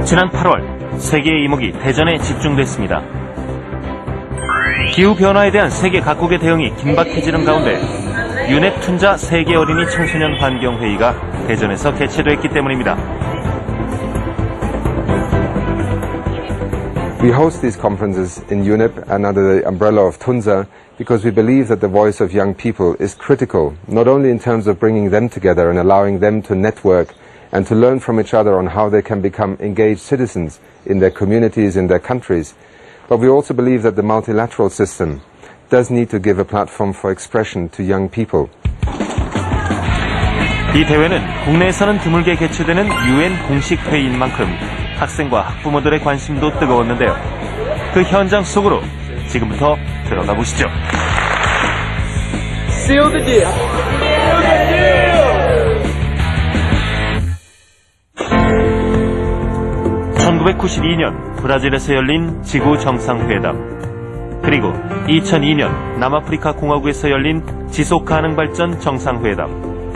지난 8월 세계의 이목이 대전에 집중됐습니다. 기후변화에 대한 세계 각국의 대응이 긴박해지는 가운데 유넵 툰자 세계 어린이 청소년 환경회의가 대전에서 개최됐기 때문입니다. We host these conferences in UNEP and under the umbrella of Tunza because we believe that the voice of young people is critical, not only in terms of bringing them together and allowing them to network and to learn from each other on how they can become engaged citizens in their communities, in their countries, but we also believe that the multilateral system does need to give a platform for expression to young people. 이 대회는 국내에서는 드물게 개최되는 UN 공식 회의인 만큼 학생과 학부모들의 관심도 뜨거웠는데요. 그 현장 속으로 지금부터 들어가 보시죠. Seal the deal. Seal the deal. 1992년 브라질에서 열린 지구 정상회담, 그리고 2002년 남아프리카 공화국에서 열린 지속 가능 발전 정상회담,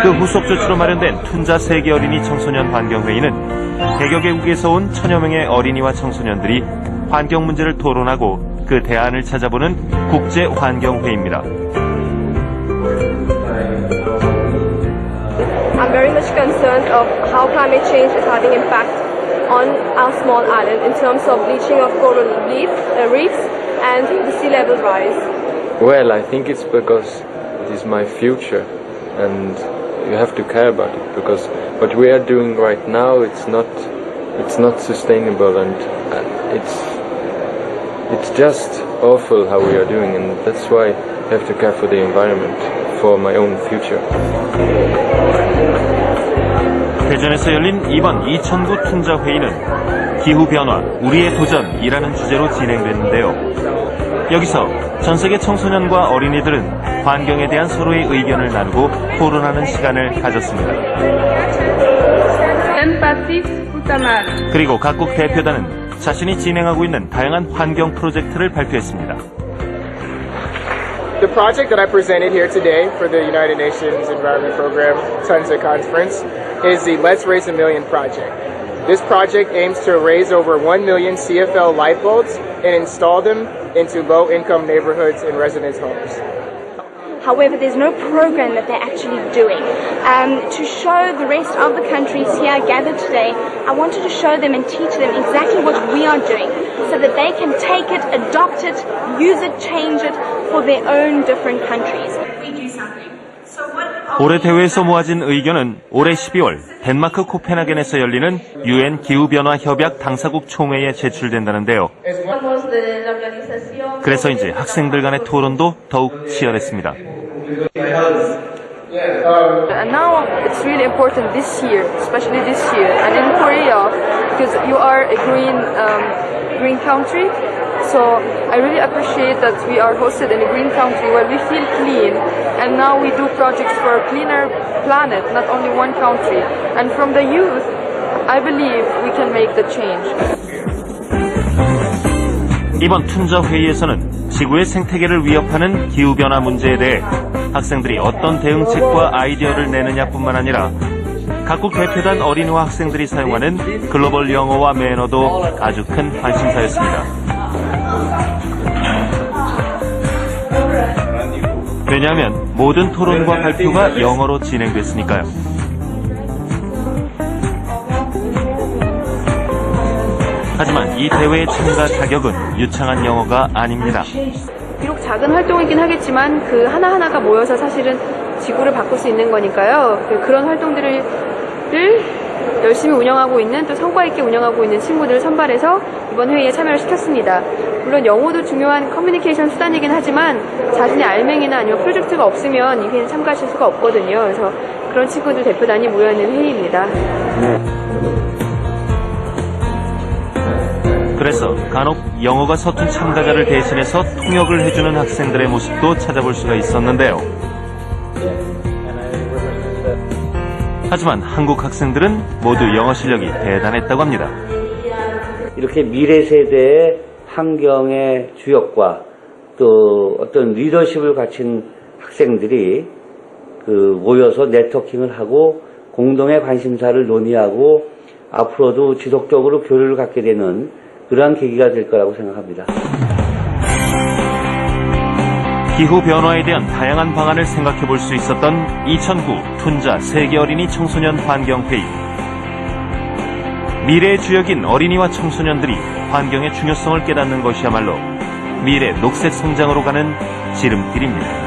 그 후속 조치로 마련된 툰자 세계 어린이 청소년 환경회의는 100여 개국에서 온 1000여 명의 어린이와 청소년들이 환경 문제를 토론하고 그 대안을 찾아보는 국제 환경회의입니다. I'm very much concerned of how climate change is having impact on our small island in terms of bleaching of coral reefs and the sea level rise. Well, I think it's because it is my future and you have to care about it, because what we are doing right now, it's not sustainable, and it's just awful how we are doing, and that's why I have to care for the environment, for my own future. 대전에서 열린 이번 2009 툰자 회의는 기후변화, 우리의 도전이라는 주제로 진행됐는데요. 여기서 전 세계 청소년과 어린이들은 환경에 대한 서로의 의견을 나누고 토론하는 시간을 가졌습니다. 그리고 각국 대표단은 자신이 진행하고 있는 다양한 환경 프로젝트를 발표했습니다. The project that I presented here today for the United Nations Environment Program Tunza Conference is the Let's Raise a Million project. This project aims to raise over 1 million CFL light bulbs and install them into low-income neighborhoods and residence homes. However, there's no program that they're actually doing. To show the rest of the countries here gathered today, I wanted to show them and teach them exactly what we are doing so that they can take it, adopt it, use it, change it for their own different countries. 올해 대회에서 모아진 의견은 올해 12월 덴마크 코펜하겐에서 열리는 UN 기후변화 협약 당사국 총회에 제출된다는데요. 그래서 이제 학생들 간의 토론도 더욱 치열했습니다. And now it's really important this year, especially this year, and in Korea, because you are a green country. So I really appreciate that we are hosted in a green country where we feel clean, and now we do projects for a cleaner planet, not only one country. And from the youth, I believe we can make the change. 이번 툰자 회의에서는 지구의 생태계를 위협하는 기후변화 문제에 대해 학생들이 어떤 대응책과 아이디어를 내느냐뿐만 아니라 각국 대표단 어린이와 학생들이 사용하는 글로벌 영어와 매너도 아주 큰 관심사였습니다. 왜냐하면 모든 토론과 발표가 영어로 진행됐으니까요. 하지만 이 대회의 참가 자격은 유창한 영어가 아닙니다. 비록 작은 활동이긴 하겠지만 그 하나하나가 모여서 사실은 지구를 바꿀 수 있는 거니까요. 그런 활동들을 열심히 운영하고 있는, 또 성과 있게 운영하고 있는 친구들을 선발해서 이번 회의에 참여를 시켰습니다. 물론 영어도 중요한 커뮤니케이션 수단이긴 하지만 자신의 알맹이나 아니면 프로젝트가 없으면 이 회의에 참가하실 수가 없거든요. 그래서 그런 친구들 대표단이 모여있는 회의입니다. 그래서 간혹 영어가 서툰 참가자를 대신해서 통역을 해주는 학생들의 모습도 찾아볼 수가 있었는데요. 하지만 한국 학생들은 모두 영어 실력이 대단했다고 합니다. 이렇게 미래 세대의 환경의 주역과 또 어떤 리더십을 갖춘 학생들이 모여서 네트워킹을 하고 공동의 관심사를 논의하고 앞으로도 지속적으로 교류를 갖게 되는 그러한 계기가 될 거라고 생각합니다. 기후 변화에 대한 다양한 방안을 생각해 볼 수 있었던 2009 툰자 세계 어린이 청소년 환경회의. 미래의 주역인 어린이와 청소년들이 환경의 중요성을 깨닫는 것이야말로 미래 녹색 성장으로 가는 지름길입니다.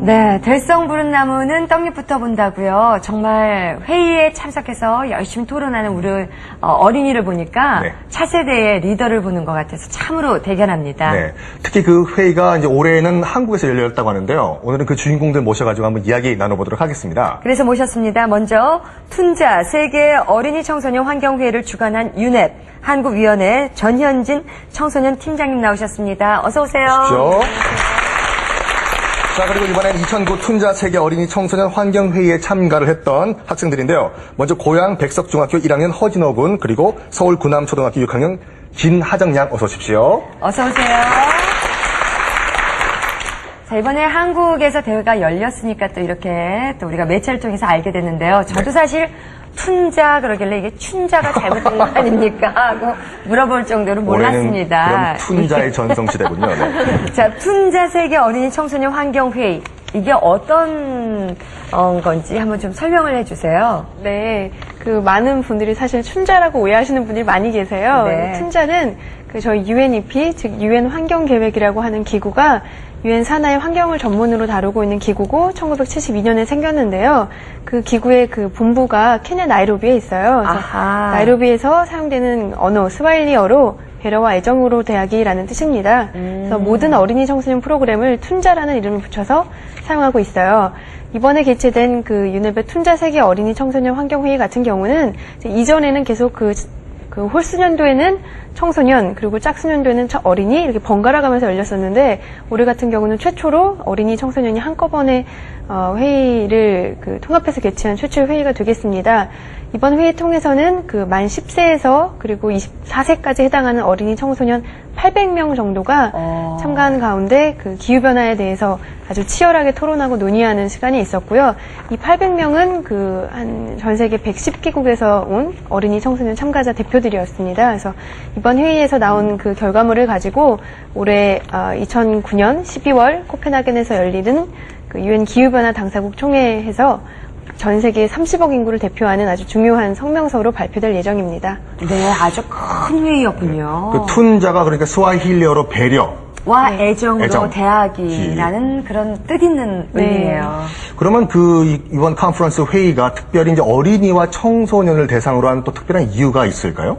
네, 될성 부른 나무는 떡잎부터 본다고요. 정말 회의에 참석해서 열심히 토론하는 우리 어린이를 보니까 네. 차세대의 리더를 보는 것 같아서 참으로 대견합니다. 네. 특히 그 회의가 이제 올해는 한국에서 열렸다고 하는데요. 오늘은 그 주인공들 모셔가지고 한번 이야기 나눠보도록 하겠습니다. 그래서 모셨습니다. 먼저 툰자 세계 어린이 청소년 환경회의를 주관한 유넵 한국위원회 전현진 청소년 팀장님 나오셨습니다. 어서 오세요. 그렇죠? 자, 그리고 이번엔 2009 툰자 세계 어린이 청소년 환경회의에 참가를 했던 학생들인데요. 먼저 고양 백석중학교 1학년 허진호 군, 그리고 서울 구남초등학교 6학년 김하정 양 어서 오십시오. 어서 오세요. 자, 이번에 한국에서 대회가 열렸으니까 또 이렇게 또 우리가 매체를 통해서 알게 됐는데요. 저도 사실 툰자 그러길래 이게 춘자가 잘못된 거 아닙니까 하고 물어볼 정도로 몰랐습니다. 올해는 그럼 툰자의 전성시대군요. 네. 자, 툰자 세계 어린이 청소년 환경회의. 이게 어떤 건지 한번 좀 설명을 해주세요. 네, 그 많은 분들이 사실 춘자라고 오해하시는 분들이 많이 계세요. 네. 춘자는 그 저희 UNEP, 즉 UN 환경계획이라고 하는 기구가 UN 산하의 환경을 전문으로 다루고 있는 기구고 1972년에 생겼는데요. 그 기구의 그 본부가 케냐 나이로비에 있어요. 그래서 아하. 나이로비에서 사용되는 언어 스와힐리어로 배려와 애정으로 대하기라는 뜻입니다. 그래서 모든 어린이 청소년 프로그램을 툰자라는 이름을 붙여서 사용하고 있어요. 이번에 개최된 그 유네베 툰자 세계 어린이 청소년 환경회의 같은 경우는 이전에는 계속 그 홀수년도에는 청소년 그리고 짝수년도에는 어린이 이렇게 번갈아 가면서 열렸었는데 올해 같은 경우는 최초로 어린이 청소년이 한꺼번에 회의를 통합해서 개최한 최초의 회의가 되겠습니다. 이번 회의 통해서는 그 만 10세에서 그리고 24세까지 해당하는 어린이 청소년 800명 정도가 참가한 가운데 그 기후변화에 대해서 아주 치열하게 토론하고 논의하는 시간이 있었고요. 이 800명은 그 한 전 세계 110개국에서 온 어린이 청소년 참가자 대표들이었습니다. 그래서 이번 회의에서 나온 그 결과물을 가지고 올해 2009년 12월 코펜하겐에서 열리는 그 UN 기후변화 당사국 총회에서 전 세계 30억 인구를 대표하는 아주 중요한 성명서로 발표될 예정입니다. 네, 아주 큰 회의였군요. 그 툰자가 그러니까 스와힐리어로 배려. 와 애정으로 애정. 대하기라는 그런 뜻있는 네. 의미예요. 그러면 이번 컨퍼런스 회의가 특별히 이제 어린이와 청소년을 대상으로 한 또 특별한 이유가 있을까요?